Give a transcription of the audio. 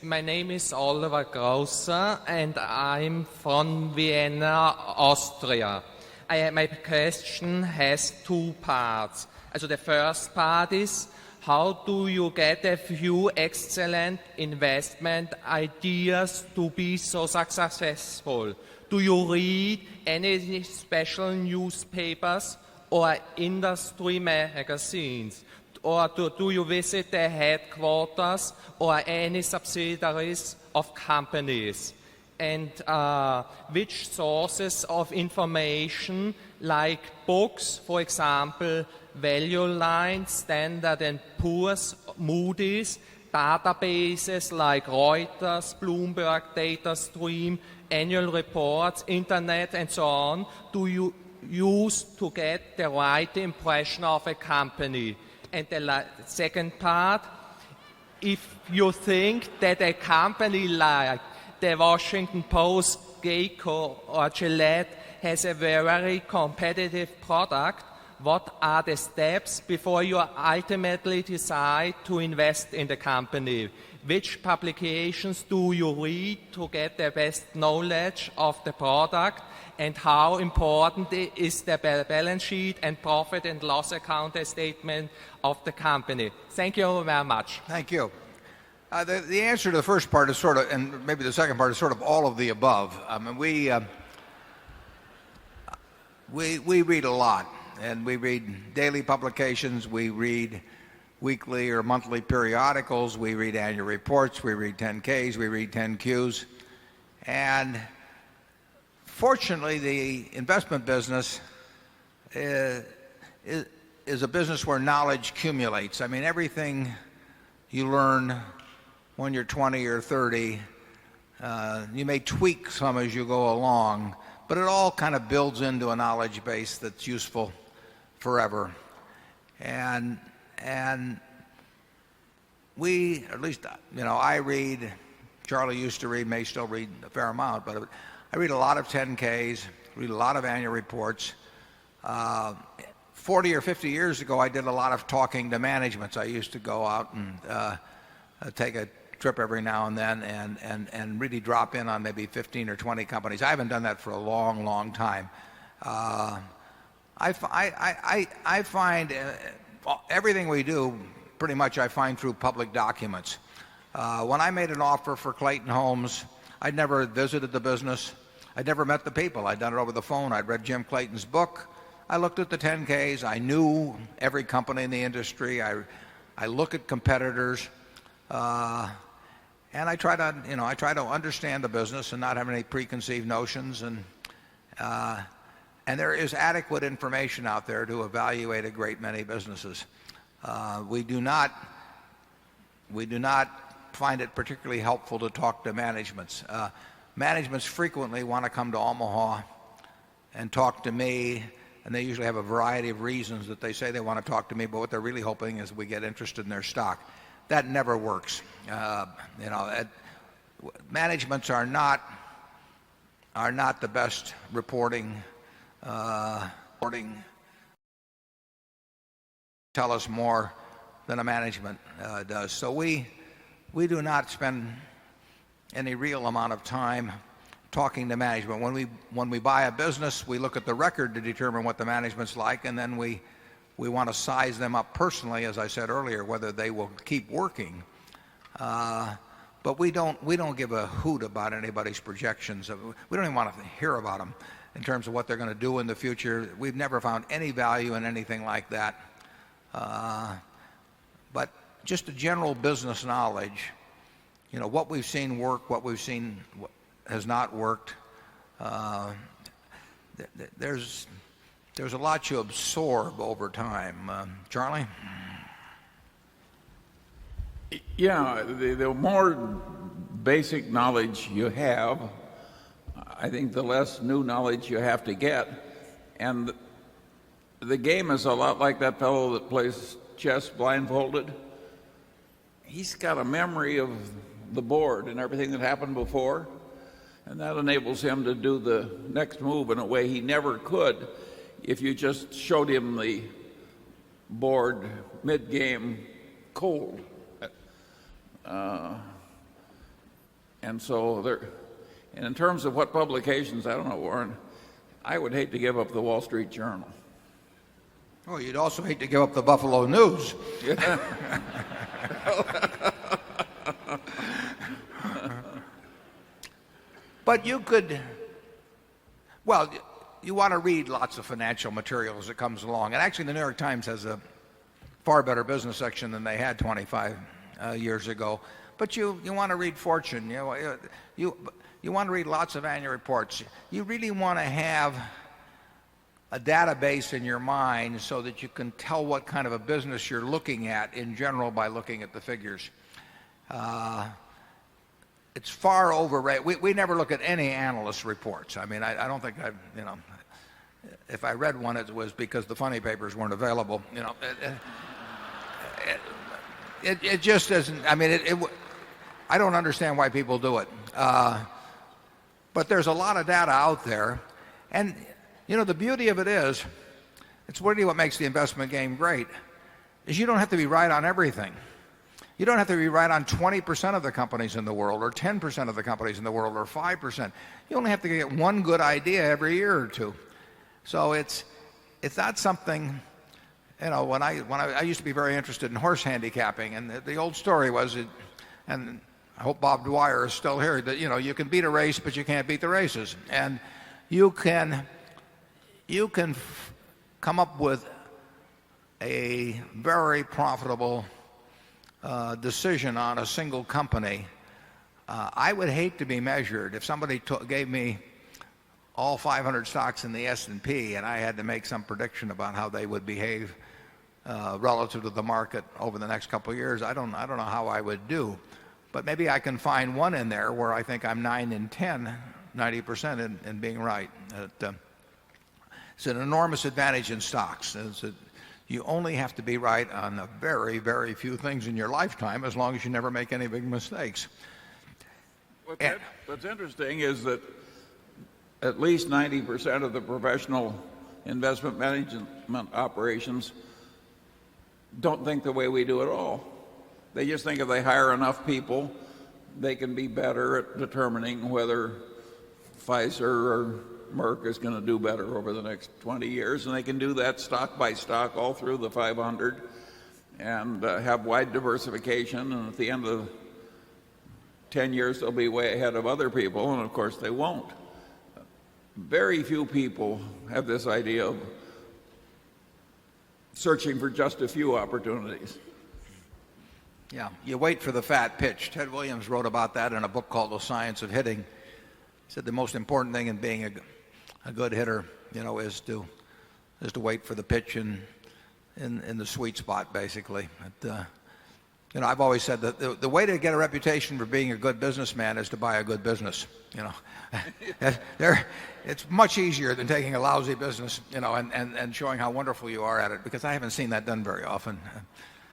my name is Oliver Grosser, and I'm from Vienna, Austria. My question has two parts. So the first part is, how do you get a few excellent investment ideas to be so successful? Do you read any special newspapers or industry magazines? Or do you visit the headquarters or any subsidiaries of companies? And which sources of information, like books, for example, Value Line, Standard & Poor's, Moody's, databases like Reuters, Bloomberg, DataStream, annual reports, internet, and so on, do you use to get the right impression of a company? And the second part, if you think that a company like the Washington Post, Geico, or Gillette has a very competitive product, what are the steps before you ultimately decide to invest in the company? Which publications do you read to get the best knowledge of the product? And how important is the balance sheet and profit and loss account statement of the company? Thank you very much. Thank you. The answer to the first part is sort of, and maybe the second part is sort of all of the above. I mean, we read a lot, and we read daily publications, we read weekly or monthly periodicals, we read annual reports, we read 10Ks, we read 10Qs. And fortunately, the investment business is a business where knowledge accumulates. I mean, everything you learn when you're 20 or 30, you may tweak some as you go along, but it all kind of builds into a knowledge base that's useful forever. And we, at least, I read, Charlie used to read, may still read a fair amount, but I read a lot of 10Ks, read a lot of annual reports. 40 or 50 years ago, I did a lot of talking to managements. I used to go out and take a trip every now and then and really drop in on maybe 15 or 20 companies. I haven't done that for a long, long time. I find everything we do, pretty much I find through public documents. When I made an offer for Clayton Homes, I'd never visited the business. I'd never met the people. I'd done it over the phone. I'd read Jim Clayton's book. I looked at the 10Ks. I knew every company in the industry. I look at competitors. And I try to understand the business and not have any preconceived notions. And there is adequate information out there to evaluate a great many businesses. We do not find it particularly helpful to talk to managements. Managements frequently want to come to Omaha and talk to me, and they usually have a variety of reasons that they say they want to talk to me, but what they're really hoping is we get interested in their stock. That never works. Managements are not the best reporting. Tell us more than a management does. So we do not spend any real amount of time talking to management. When we buy a business, we look at the record to determine what the management's like, and then we want to size them up personally, as I said earlier, whether they will keep working. But we don't give a hoot about anybody's projections. We don't even want to hear about them in terms of what they're going to do in the future. We've never found any value in anything like that. But just a general business knowledge, what we've seen work, what we've seen has not worked. There's a lot you absorb over time. Charlie? Yeah, the more basic knowledge you have, I think the less new knowledge you have to get. And the game is a lot like that fellow that plays chess blindfolded. He's got a memory of the board and everything that happened before, and that enables him to do the next move in a way he never could if you just showed him the board mid-game cold. And so and in terms of what publications, I don't know, Warren, I would hate to give up the Wall Street Journal. Oh, you'd also hate to give up the Buffalo News. Yeah. But you could, well, you want to read lots of financial material as it comes along. And actually, the New York Times has a far better business section than they had 25 years ago. But you want to read Fortune. You want to read lots of annual reports. You really want to have a database in your mind so that you can tell what kind of a business you're looking at in general by looking at the figures. It's far overrated. We never look at any analyst reports. I mean, I don't think if I read one, it was because the funny papers weren't available. It just isn't. I mean, I don't understand why people do it. But there's a lot of data out there, and the beauty of it is, it's really what makes the investment game great, is you don't have to be right on everything. You don't have to be right on 20% of the companies in the world, or 10% of the companies in the world, or 5%. You only have to get one good idea every year or two. So it's not something, when I used to be very interested in horse handicapping, and the old story was, and I hope Bob Dwyer is still here, that you can beat a race, but you can't beat the races. And you can come up with a very profitable decision on a single company. I would hate to be measured if somebody gave me all 500 stocks in the S&P and I had to make some prediction about how they would behave relative to the market over the next couple of years. I don't know how I would do, but maybe I can find one in there where I think I'm 9 in 10, 90% in being right. It's an enormous advantage in stocks. You only have to be right on a very, very few things in your lifetime, as long as you never make any big mistakes. What's interesting is that at least 90% of the professional investment management operations don't think the way we do at all. They just think if they hire enough people, they can be better at determining whether Pfizer or Merck is going to do better over the next 20 years, and they can do that stock by stock all through the 500 and have wide diversification, and at the end of 10 years they'll be way ahead of other people, and of course they won't. Very few people have this idea of searching for just a few opportunities. Yeah, you wait for the fat pitch. Ted Williams wrote about that in a book called The Science of Hitting. He said the most important thing in being a good hitter, is to wait for the pitch in the sweet spot, basically. I've always said that the way to get a reputation for being a good businessman is to buy a good business. It's much easier than taking a lousy business, and showing how wonderful you are at it, because I haven't seen that done very often.